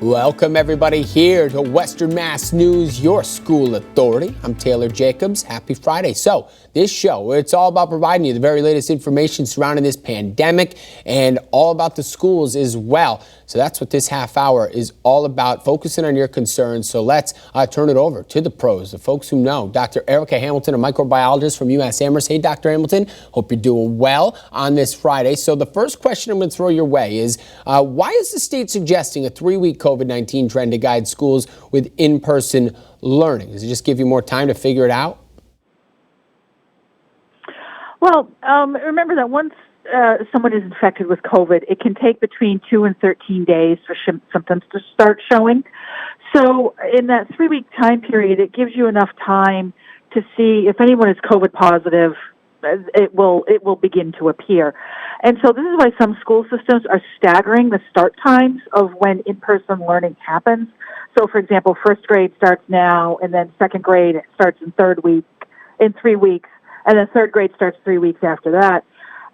Welcome everybody here to Western Mass News, your school authority. I'm Taylor Jacobs. Happy Friday. So this show, it's all about providing you the very latest information surrounding this pandemic and all about the schools as well. So that's what this half hour is all about, focusing on your concerns. So let's turn it over to the pros, the folks who know. Dr. Erika Hamilton, a microbiologist from UMass Amherst. Hey, Dr. Hamilton, hope you're doing well on this Friday. So the first question I'm going to throw your way is, why is the state suggesting a 3-week COVID-19 trend to guide schools with in-person learning? Does it just give you more time to figure it out? Well, remember that once someone is infected with COVID, it can take between 2 and 13 days for symptoms to start showing. So in that 3-week time period, it gives you enough time to see if anyone is COVID positive. It will begin to appear. And so this is why some school systems are staggering the start times of when in-person learning happens. So, for example, first grade starts now, and then second grade starts in 3 weeks, and then third grade starts 3 weeks after that.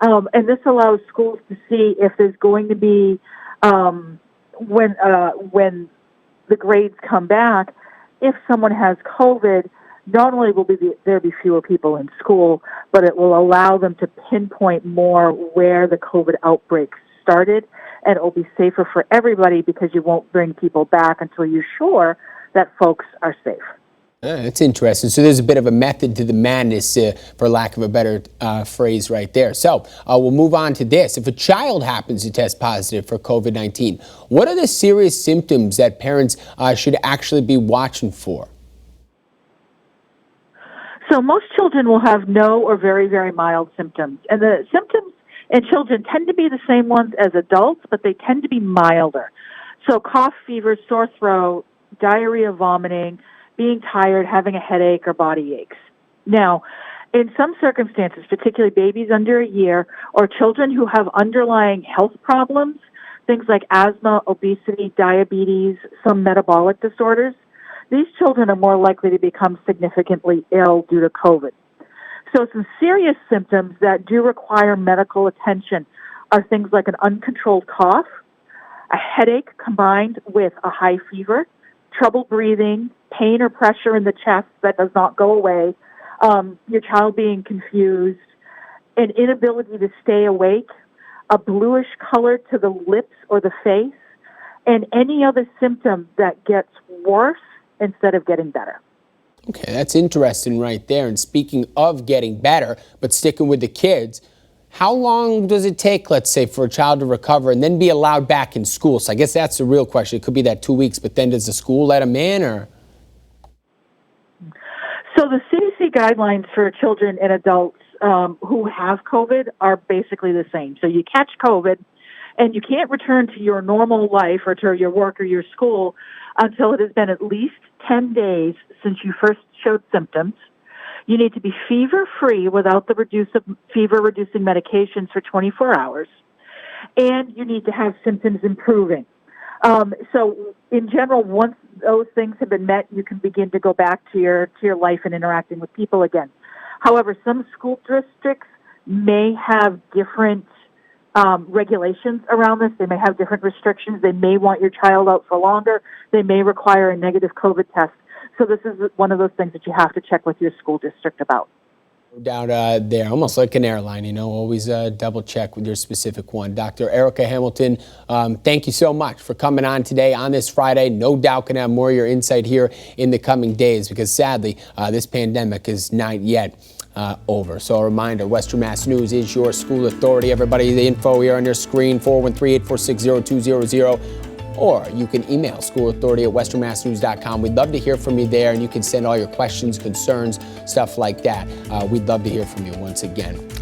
And this allows schools to see if there's going to be, when the grades come back, if someone has COVID, not only will there be fewer people in school, but it will allow them to pinpoint more where the COVID outbreak started, and it will be safer for everybody because you won't bring people back until you're sure that folks are safe. That's interesting. So there's a bit of a method to the madness, for lack of a better phrase right there. So we'll move on to this. If a child happens to test positive for COVID-19, what are the serious symptoms that parents should actually be watching for? So most children will have no or very, very mild symptoms. And the symptoms in children tend to be the same ones as adults, but they tend to be milder. So cough, fever, sore throat, diarrhea, vomiting, being tired, having a headache, or body aches. Now, in some circumstances, particularly babies under a year or children who have underlying health problems, things like asthma, obesity, diabetes, some metabolic disorders, these children are more likely to become significantly ill due to COVID. So some serious symptoms that do require medical attention are things like an uncontrolled cough, a headache combined with a high fever, trouble breathing, pain or pressure in the chest that does not go away, your child being confused, an inability to stay awake, a bluish color to the lips or the face, and any other symptom that gets worse instead of getting better. Okay, that's interesting right there. And speaking of getting better, but sticking with the kids, how long does it take, let's say, for a child to recover and then be allowed back in school? So I guess that's the real question. It could be that 2 weeks, but then does the school let them in, or? So the CDC guidelines for children and adults who have COVID are basically the same. So you catch COVID and you can't return to your normal life or to your work or your school until it has been at least 10 days since you first showed symptoms. You need to be fever-free without the fever-reducing medications for 24 hours. And you need to have symptoms improving. So in general, once those things have been met, you can begin to go back to your life and interacting with people again. However, some school districts may have different regulations around this. They may have different restrictions. They may want your child out for longer. They may require a negative COVID test. So this is one of those things that you have to check with your school district about. No doubt there, almost like an airline, always double check with your specific one. Dr. Erika Hamilton, thank you so much for coming on today on this Friday. No doubt going to have more of your insight here in the coming days because sadly, this pandemic is not yet over. So a reminder, Western Mass News is your school authority. Everybody, the info here on your screen, 413-846-0200. Or you can email schoolauthority@westernmassnews.com. We'd love to hear from you there, and you can send all your questions, concerns, stuff like that. We'd love to hear from you once again. All right.